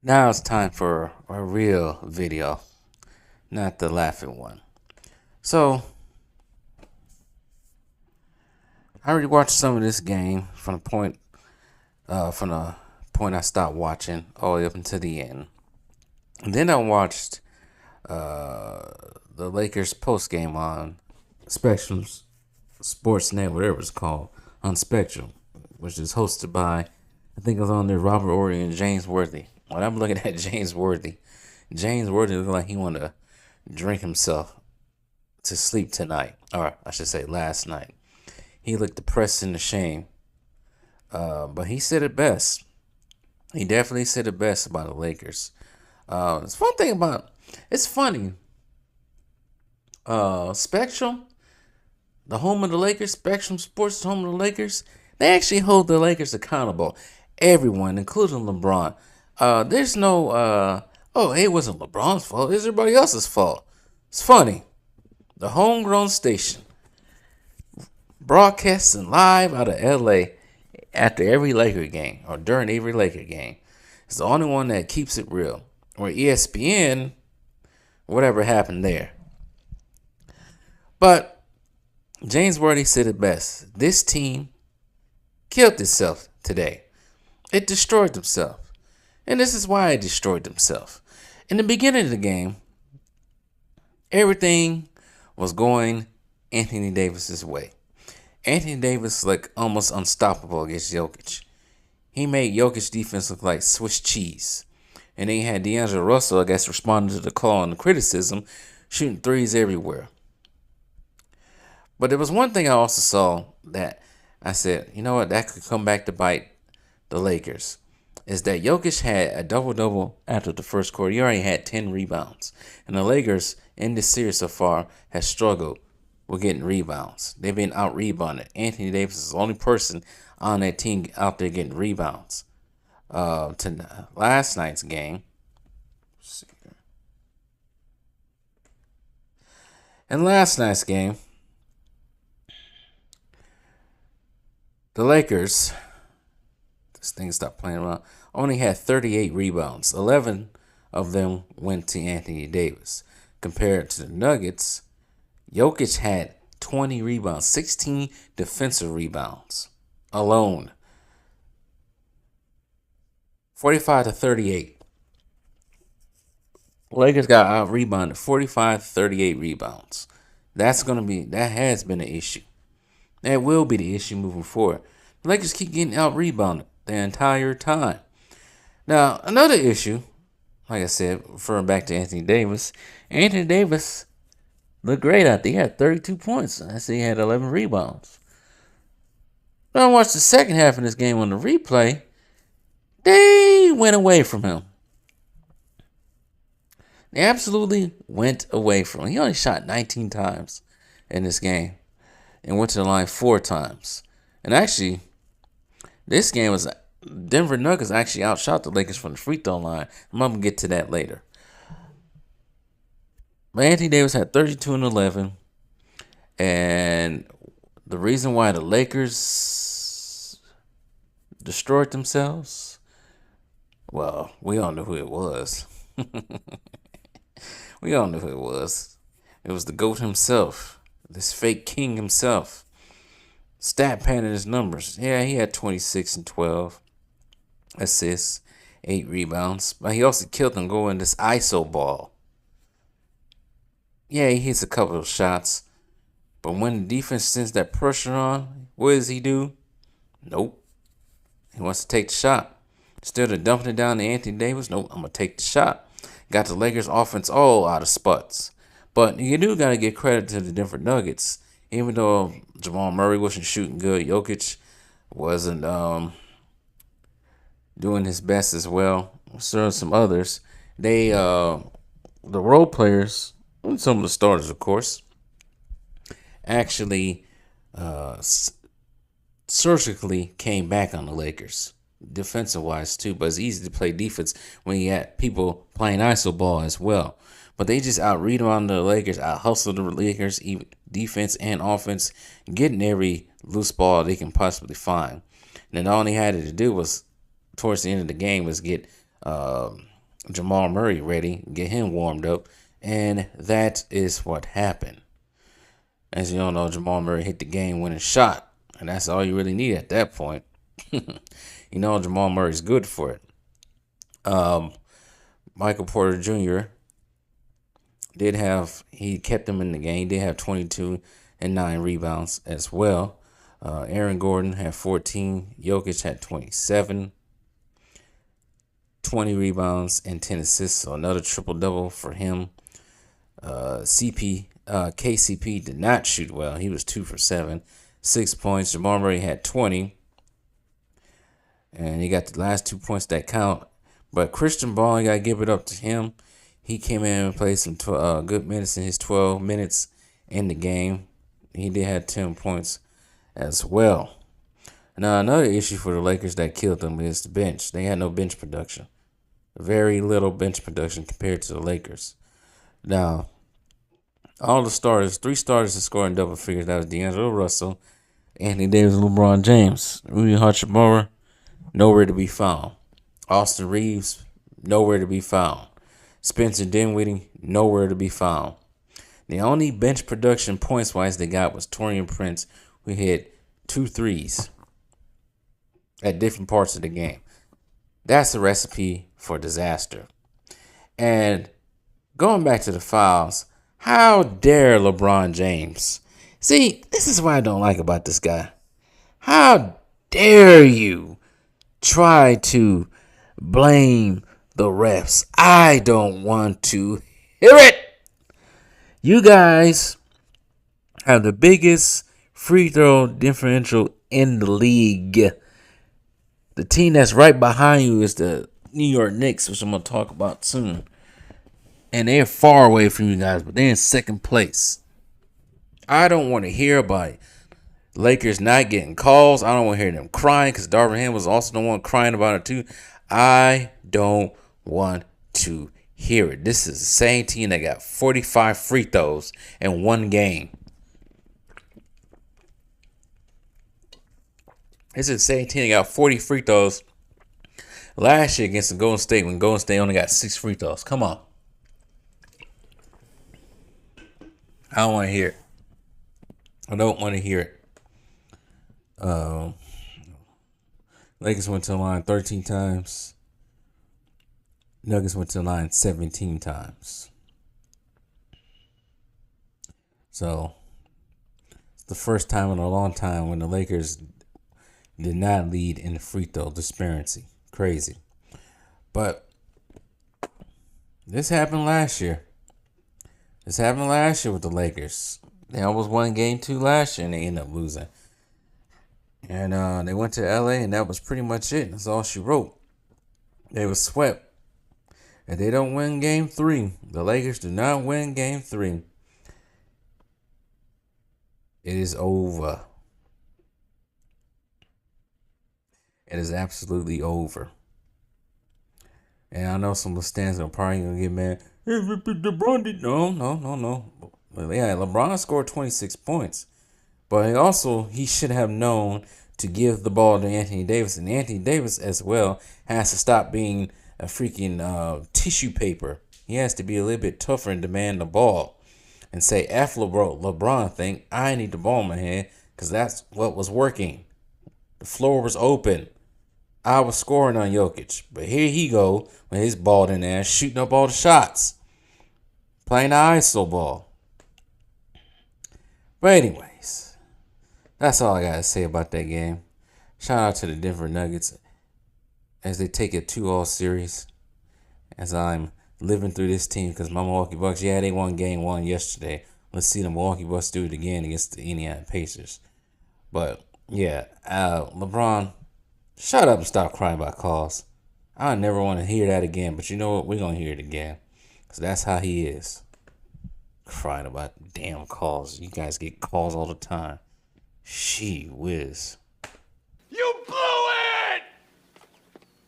Now it's time for a real video, not the laughing one. So, I already watched some of this game from the point I stopped watching all the way up until the end. And then I watched the Lakers post game on Spectrum's Sportsnet, whatever it's called, on Spectrum, which is hosted by, I think it was on there, Robert Ory and James Worthy. When I'm looking at James Worthy looked like he wanted to drink himself to sleep tonight, or I should say last night. He looked depressed and ashamed, but he said it best. He definitely said it best about the Lakers. It's one thing about it's funny. Spectrum, the home of the Lakers, Spectrum Sports, the home of the Lakers, they actually hold the Lakers accountable. Everyone, including LeBron. There's no oh, hey, it wasn't LeBron's fault. It's everybody else's fault. It's funny. The homegrown station broadcasting live out of LA after every Laker game or during every Laker game. It's the only one that keeps it real. Or ESPN, whatever happened there. But James Worthy said it best. This team killed itself today. It destroyed itself. And this is why it destroyed itself. In the beginning of the game, everything was going Anthony Davis's way. Anthony Davis looked almost unstoppable against Jokic. He made Jokic defense look like Swiss cheese. And then you had D'Angelo Russell, I guess, responding to the call and the criticism, shooting threes everywhere. But there was one thing I also saw that I said, you know what, that could come back to bite the Lakers. Is that Jokic had a double-double after the first quarter. He already had 10 rebounds. And the Lakers, in this series so far, have struggled with getting rebounds. They've been out-rebounded. Anthony Davis is the only person on that team out there getting rebounds. To last night's game. In last night's game, the Lakers, this thing stopped playing around, only had 38 rebounds. 11 of them went to Anthony Davis. Compared to the Nuggets, Jokic had 20 rebounds, 16 defensive rebounds alone. 45-38. Lakers got out rebounded 45-38 rebounds. That has been an issue. That will be the issue moving forward. The Lakers keep getting out rebounded the entire time. Now, another issue, like I said, referring back to Anthony Davis looked great out there. He had 32 points. I see he had 11 rebounds. Now I watched the second half of this game on the replay. They went away from him. They absolutely went away from him. He only shot 19 times in this game and went to the line 4 times. And actually, this game was Denver Nuggets actually outshot the Lakers from the free throw line. I'm going to get to that later. But Anthony Davis had 32 and 11. And the reason why the Lakers destroyed themselves, well, we all know who it was. We all knew who it was. It was the GOAT himself, this fake king himself. Stat padded his numbers. Yeah, he had 26 and 12 assists, 8 rebounds. But he also killed them going this ISO ball. Yeah, he hits a couple of shots. But when the defense sends that pressure on, what does he do? Nope. He wants to take the shot. Instead of dumping it down to Anthony Davis, nope, I'm going to take the shot. Got the Lakers offense all out of spots. But you do got to give credit to the Denver Nuggets. Even though Jamal Murray wasn't shooting good, Jokic wasn't doing his best as well. So some others. The role players, and some of the starters, of course, actually surgically came back on the Lakers. Defensive wise too, but it's easy to play defense when you got people playing ISO ball as well. But they just out rebound the Lakers, out hustle the Lakers, even defense and offense, getting every loose ball they can possibly find. And then all they had to do was, towards the end of the game, was get Jamal Murray ready, get him warmed up, and that is what happened. As you all know, Jamal Murray hit the game-winning shot, and that's all you really need at that point. Jamal Murray's good for it. Michael Porter Jr. He kept him in the game. He did have 22 and 9 rebounds as well. Aaron Gordon had 14. Jokic had 27. 20 rebounds and 10 assists, so another triple-double for him. KCP did not shoot well. He was 2 for 7. 6 points. Jamal Murray had 20. And he got the last 2 points that count. But Christian Ball, you got to give it up to him. He came in and played some good minutes in his 12 minutes in the game. He did have 10 points as well. Now, another issue for the Lakers that killed them is the bench. They had no bench production. Very little bench production compared to the Lakers. Now, all the starters, 3 starters that scored in double figures. That was D'Angelo Russell, Anthony Davis, LeBron James. Rui Hachimura, nowhere to be found. Austin Reeves, nowhere to be found. Spencer Dinwiddie, nowhere to be found. The only bench production points-wise they got was Taurean Prince, who hit 2 threes at different parts of the game. That's a recipe for disaster. And going back to the fouls, how dare LeBron James? See, this is what I don't like about this guy. How dare you try to blame the refs? I don't want to hear it. You guys have the biggest free throw differential in the league. The team that's right behind you is the New York Knicks, which I'm going to talk about soon. And they're far away from you guys, but they're in second place. I don't want to hear about it. Lakers not getting calls. I don't want to hear them crying because Darvin Ham was also the one crying about it too. I don't want to hear it. This is the same team that got 45 free throws in one game. This is the same team that got 40 free throws last year against the Golden State when Golden State only got 6 free throws. Come on. I don't want to hear it. I don't want to hear it. Lakers went to the line 13 times. Nuggets went to the line 17 times. So, it's the first time in a long time when the Lakers did not lead in the free throw disparity. Crazy. But this happened last year. This happened last year with the Lakers. They almost won game 2 last year and they ended up losing. And they went to LA and that was pretty much it. That's all she wrote. They were swept. If they don't win game 3, the Lakers do not win game 3, it is over. It is absolutely over. And I know some of the stands are probably going to get mad. Hey, LeBron did. No. Yeah, LeBron scored 26 points. But he should have known to give the ball to Anthony Davis. And Anthony Davis as well has to stop being a freaking tissue paper. He has to be a little bit tougher and demand the ball. And say, F LeBron think I need the ball in my hand because that's what was working. The floor was open. I was scoring on Jokic. But here he go with his ball in there, shooting up all the shots. Playing the ISO ball. But anyways, that's all I got to say about that game. Shout out to the Denver Nuggets as they take a 2-all series. As I'm living through this team because my Milwaukee Bucks, they won game 1 yesterday. Let's see the Milwaukee Bucks do it again against the Indiana Pacers. But, LeBron, shut up and stop crying about calls. I never want to hear that again, but you know what? We're going to hear it again because that's how he is. Crying about damn calls. You guys get calls all the time. Gee whiz. You blew